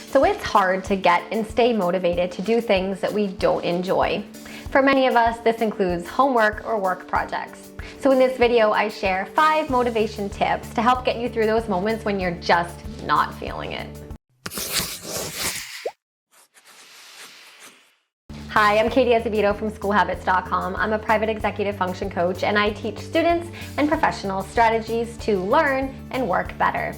So it's hard to get and stay motivated to do things that we don't enjoy. For many of us, this includes homework or work projects. So in this video, I share 5 motivation tips to help get you through those moments when you're just not feeling it. Hi, I'm Katie Azevedo from SchoolHabits.com. I'm a private executive function coach, and I teach students and professionals strategies to learn and work better.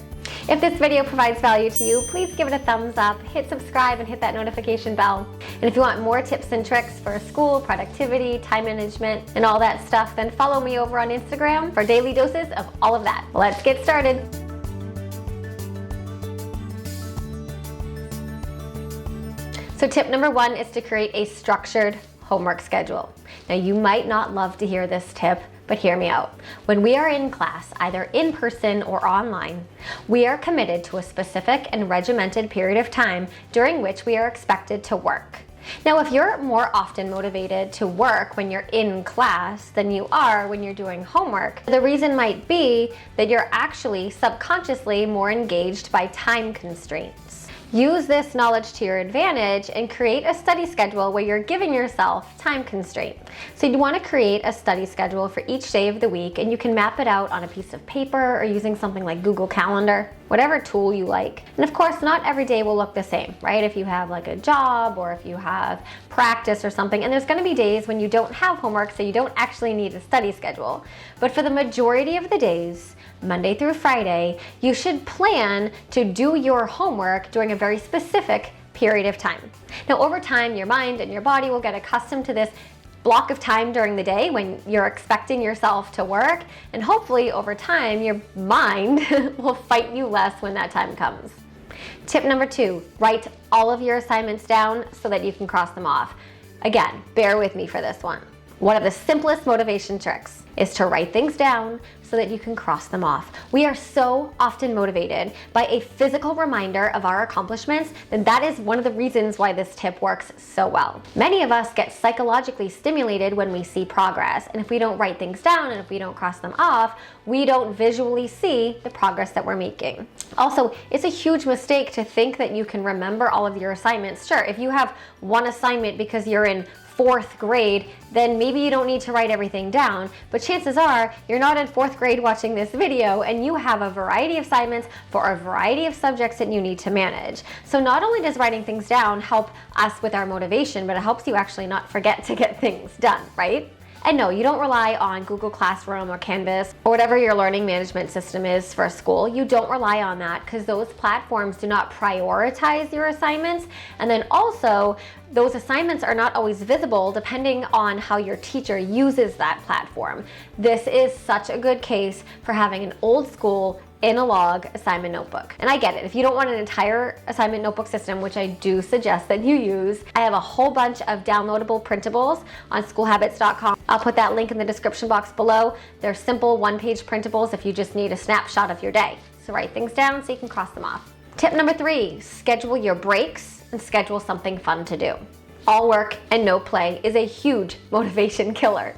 If this video provides value to you, please give it a thumbs up, hit subscribe, and hit that notification bell. And if you want more tips and tricks for school, productivity, time management, and all that stuff, then follow me over on Instagram for daily doses of all of that. Let's get started. So tip number 1 is to create a structured homework schedule. Now you might not love to hear this tip, but hear me out. When we are in class, either in person or online, we are committed to a specific and regimented period of time during which we are expected to work. Now, if you're more often motivated to work when you're in class than you are when you're doing homework, the reason might be that you're actually subconsciously more engaged by time constraints. Use this knowledge to your advantage and create a study schedule where you're giving yourself time constraint. So you'd want to create a study schedule for each day of the week, and you can map it out on a piece of paper or using something like Google Calendar, whatever tool you like. And of course, not every day will look the same, right? If you have like a job or if you have practice or something, and there's going to be days when you don't have homework, so you don't actually need a study schedule. But for the majority of the days, Monday through Friday, you should plan to do your homework during a very specific period of time. Now, over time, your mind and your body will get accustomed to this block of time during the day when you're expecting yourself to work, and hopefully over time, your mind will fight you less when that time comes. Tip number 2, write all of your assignments down so that you can cross them off. Again, bear with me for this one. One of the simplest motivation tricks is to write things down so that you can cross them off. We are so often motivated by a physical reminder of our accomplishments, and that is one of the reasons why this tip works so well. Many of us get psychologically stimulated when we see progress, and if we don't write things down and if we don't cross them off, we don't visually see the progress that we're making. Also, it's a huge mistake to think that you can remember all of your assignments. Sure, if you have one assignment because you're in 4th grade, then maybe you don't need to write everything down, but chances are you're not in 4th grade watching this video and you have a variety of assignments for a variety of subjects that you need to manage. So not only does writing things down help us with our motivation, but it helps you actually not forget to get things done, right? And no, you don't rely on Google Classroom or Canvas or whatever your learning management system is for school. You don't rely on that because those platforms do not prioritize your assignments. And then also, those assignments are not always visible depending on how your teacher uses that platform. This is such a good case for having an old school in-a-log assignment notebook. And I get it, if you don't want an entire assignment notebook system, which I do suggest that you use, I have a whole bunch of downloadable printables on SchoolHabits.com. I'll put that link in the description box below. They're simple one-page printables if you just need a snapshot of your day. So write things down so you can cross them off. Tip number 3, schedule your breaks and schedule something fun to do. All work and no play is a huge motivation killer.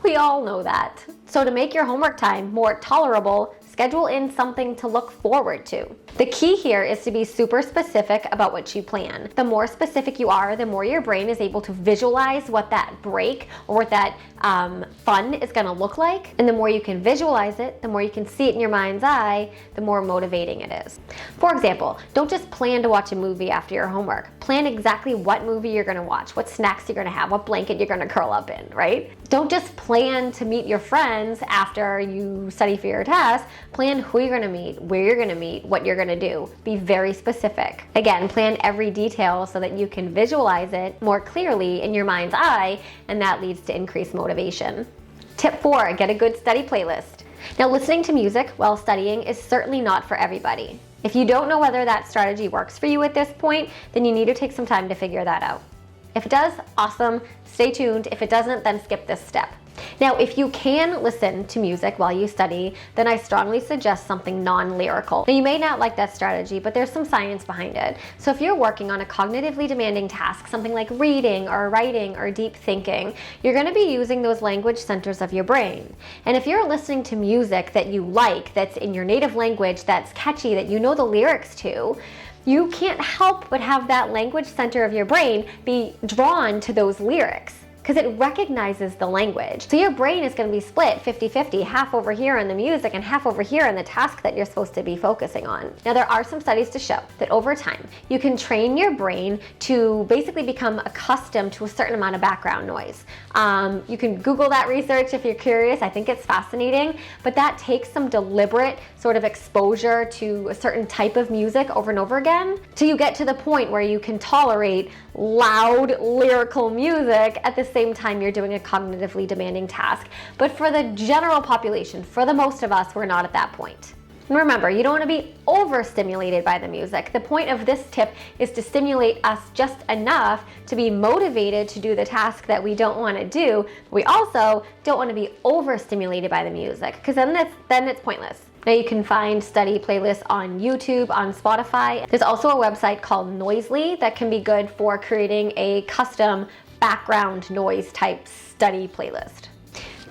We all know that. So to make your homework time more tolerable, schedule in something to look forward to. The key here is to be super specific about what you plan. The more specific you are, the more your brain is able to visualize what that break or what that fun is gonna look like. And the more you can visualize it, the more you can see it in your mind's eye, the more motivating it is. For example, don't just plan to watch a movie after your homework. Plan exactly what movie you're gonna watch, what snacks you're gonna have, what blanket you're gonna curl up in, right? Don't just plan to meet your friends after you study for your test. Plan who you're gonna meet, where you're gonna meet, what you're gonna do. Be very specific. Again, plan every detail so that you can visualize it more clearly in your mind's eye, and that leads to increased motivation. Tip 4, get a good study playlist. Now, listening to music while studying is certainly not for everybody. If you don't know whether that strategy works for you at this point, then you need to take some time to figure that out. If it does, awesome, stay tuned. If it doesn't, then skip this step. Now, if you can listen to music while you study, then I strongly suggest something non-lyrical. Now, you may not like that strategy, but there's some science behind it. So if you're working on a cognitively demanding task, something like reading or writing or deep thinking, you're going to be using those language centers of your brain. And if you're listening to music that you like, that's in your native language, that's catchy, that you know the lyrics to, you can't help but have that language center of your brain be drawn to those lyrics, because it recognizes the language. So your brain is going to be split 50-50, half over here in the music and half over here in the task that you're supposed to be focusing on. Now, there are some studies to show that over time, you can train your brain to basically become accustomed to a certain amount of background noise. You can Google that research if you're curious. I think it's fascinating, but that takes some deliberate sort of exposure to a certain type of music over and over again till you get to the point where you can tolerate loud lyrical music at the same time you're doing a cognitively demanding task. But for the general population, for the most of us, we're not at that point. And remember, you don't want to be overstimulated by the music. The point of this tip is to stimulate us just enough to be motivated to do the task that we don't want to do. We also don't want to be overstimulated by the music, because then it's pointless. Now, you can find study playlists on YouTube, on Spotify. There's also a website called Noisely that can be good for creating a custom background noise type study playlist.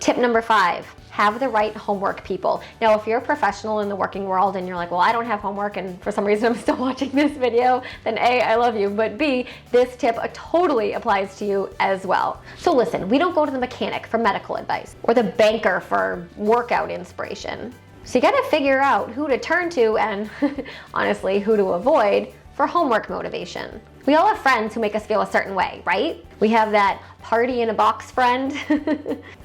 Tip number 5, have the right homework people. Now, if you're a professional in the working world and you're like, well, I don't have homework and for some reason I'm still watching this video, then A, I love you, but B, this tip totally applies to you as well. So listen, we don't go to the mechanic for medical advice or the banker for workout inspiration. So you gotta figure out who to turn to and honestly, who to avoid for homework motivation. We all have friends who make us feel a certain way, right? We have that party in a box friend,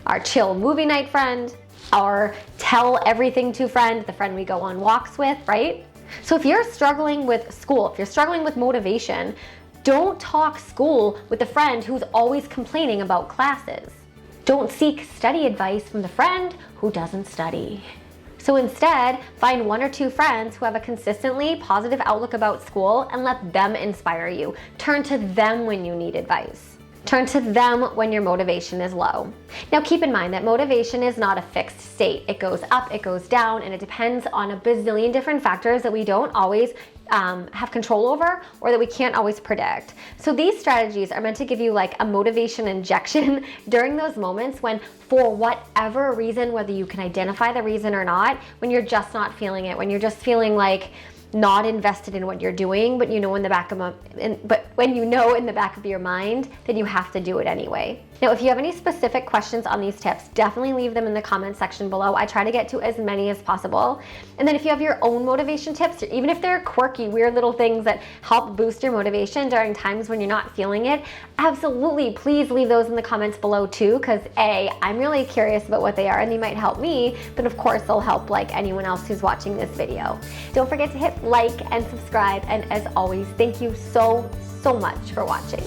our chill movie night friend, our tell everything to friend, the friend we go on walks with, right? So if you're struggling with school, if you're struggling with motivation, don't talk school with the friend who's always complaining about classes. Don't seek study advice from the friend who doesn't study. So instead, find 1 or 2 friends who have a consistently positive outlook about school and let them inspire you. Turn to them when you need advice. Turn to them when your motivation is low. Now, keep in mind that motivation is not a fixed state. It goes up, it goes down, and it depends on a bazillion different factors that we don't always have control over or that we can't always predict. So these strategies are meant to give you like a motivation injection during those moments when, for whatever reason, whether you can identify the reason or not, when you're just not feeling it, when you're just feeling like not invested in what you're doing, but you know in the back of your mind that you have to do it anyway. Now, if you have any specific questions on these tips, definitely leave them in the comment section below. I try to get to as many as possible. And then if you have your own motivation tips, even if they're quirky, weird little things that help boost your motivation during times when you're not feeling it, absolutely, please leave those in the comments below too, because A, I'm really curious about what they are and they might help me, but of course they'll help like anyone else who's watching this video. Don't forget to hit like and subscribe, and as always, thank you so much for watching.